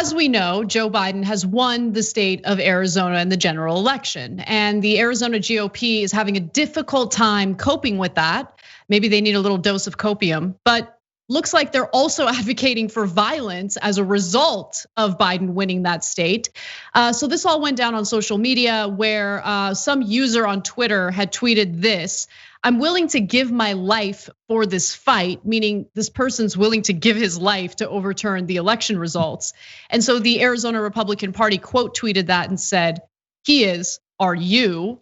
as we know, Joe Biden has won the state of Arizona in the general election, and the Arizona GOP is having a difficult time coping with that. Maybe they need a little dose of copium, but looks like they're also advocating for violence as a result of Biden winning that state. So this all went down on social media where some user on Twitter had tweeted this: "I'm willing to give my life for this fight," meaning this person's willing to give his life to overturn the election results. And so the Arizona Republican Party quote tweeted that and said, "He is, are you?"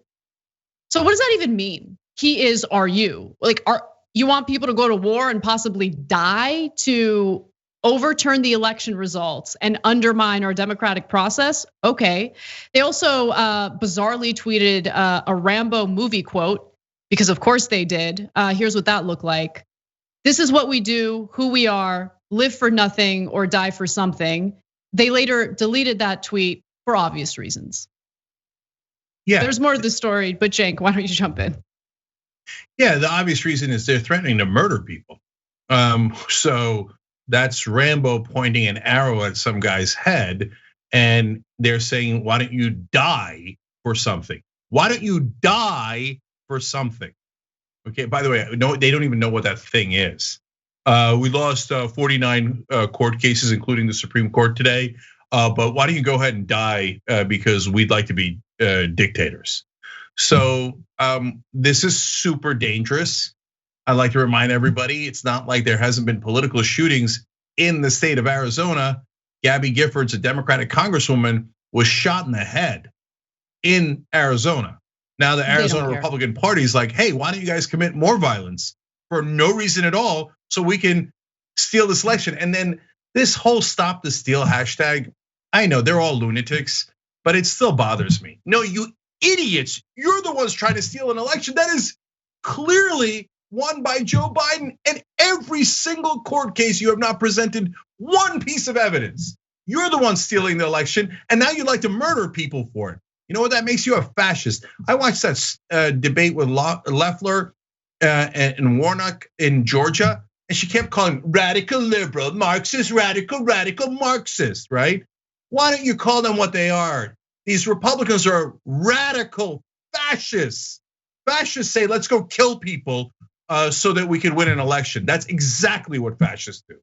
So what does that even mean? He is, are you? Like, you want people to go to war and possibly die to overturn the election results and undermine our democratic process? Okay. They also bizarrely tweeted a Rambo movie quote, because of course they did. Here's what that looked like. "This is what we do, who we are, live for nothing or die for something." They later deleted that tweet for obvious reasons. Yeah. There's more to the story, but Cenk, why don't you jump in? Yeah, the obvious reason is they're threatening to murder people. So that's Rambo pointing an arrow at some guy's head, and they're saying, "Why don't you die for something? Why don't you die for something?" Okay, by the way, no, they don't even know what that thing is. We lost 49 court cases, including the Supreme Court today. But why don't you go ahead and die because we'd like to be dictators? So this is super dangerous. I'd like to remind everybody, it's not like there hasn't been political shootings in the state of Arizona. Gabby Giffords, a Democratic congresswoman, was shot in the head in Arizona. Now the Arizona Republican Party is like, "Hey, why don't you guys commit more violence for no reason at all so we can steal this election?" And then this whole "Stop the Steal" hashtag, I know they're all lunatics, but it still bothers me. No, you idiots, you're the ones trying to steal an election that is clearly won by Joe Biden. And every single court case, you have not presented one piece of evidence. You're the one stealing the election, and now you'd like to murder people for it. You know what? That makes you a fascist. I watched that debate with Loeffler and Warnock in Georgia, and she kept calling radical liberal, Marxist, radical Marxist, right? Why don't you call them what they are? These Republicans are radical fascists. Fascists say, "Let's go kill people so that we can win an election." That's exactly what fascists do.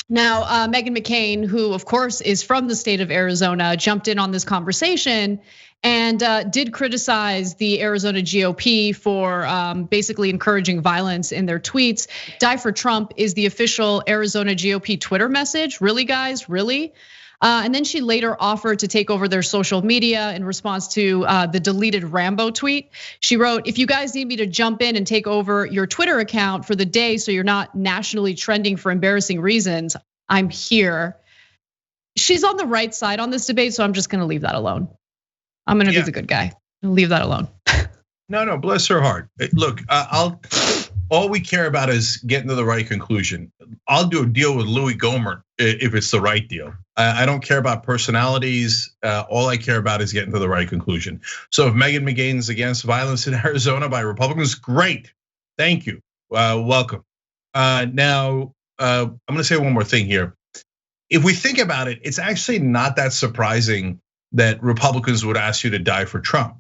Now, Meghan McCain, who of course is from the state of Arizona, jumped in on this conversation and did criticize the Arizona GOP for basically encouraging violence in their tweets. "Die for Trump" is the official Arizona GOP Twitter message. Really, guys, really? And then she later offered to take over their social media in response to the deleted Rambo tweet. She wrote, "If you guys need me to jump in and take over your Twitter account for the day so you're not nationally trending for embarrassing reasons, I'm here." She's on the right side on this debate, so I'm just gonna leave that alone. I'm gonna be the good guy, leave that alone. No, bless her heart. Look, all we care about is getting to the right conclusion. I'll do a deal with Louis Gohmert if it's the right deal. I don't care about personalities. All I care about is getting to the right conclusion. So if Meghan McCain's against violence in Arizona by Republicans, great. Thank you. Welcome. Now, I'm gonna say one more thing here. If we think about it, it's actually not that surprising that Republicans would ask you to die for Trump.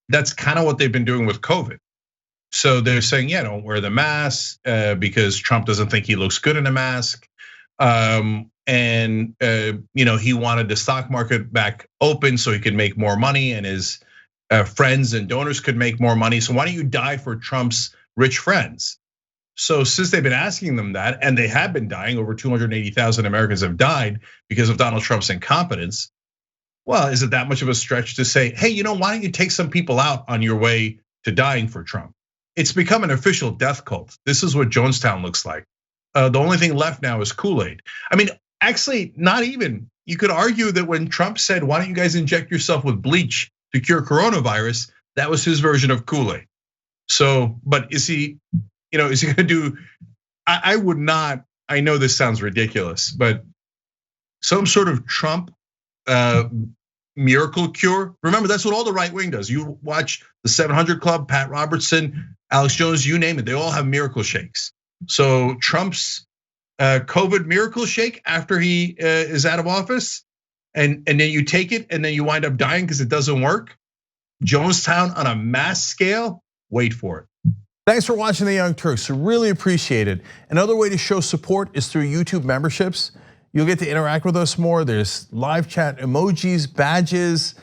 That's kind of what they've been doing with COVID. So they're saying, "Yeah, don't wear the mask because Trump doesn't think he looks good in a mask." And he wanted the stock market back open so he could make more money and his friends and donors could make more money. So why don't you die for Trump's rich friends? So since they've been asking them that, and they have been dying, over 280,000 Americans have died because of Donald Trump's incompetence. Well, is it that much of a stretch to say, "Hey, why don't you take some people out on your way to dying for Trump?" It's become an official death cult. This is what Jonestown looks like. The only thing left now is Kool-Aid. I mean, actually, not even. You could argue that when Trump said, "Why don't you guys inject yourself with bleach to cure coronavirus?" that was his version of Kool-Aid. So, but is he gonna do? I would not. I know this sounds ridiculous, but some sort of Trump miracle cure. Remember, that's what all the right wing does. You watch the 700 Club, Pat Robertson, Alex Jones, you name it. They all have miracle shakes. So Trump's COVID miracle shake after he is out of office, and then you take it and then you wind up dying because it doesn't work. Jonestown on a mass scale, wait for it. Thanks for watching the Young Turks, really appreciate it. Another way to show support is through YouTube memberships. You'll get to interact with us more. There's live chat emojis, badges.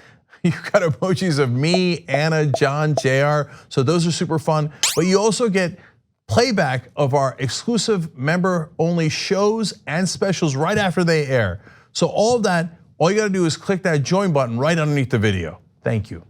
You've got emojis of me, Anna, John, JR. So those are super fun. But you also get playback of our exclusive member-only shows and specials right after they air. So all of that, all you gotta do is click that join button right underneath the video. Thank you.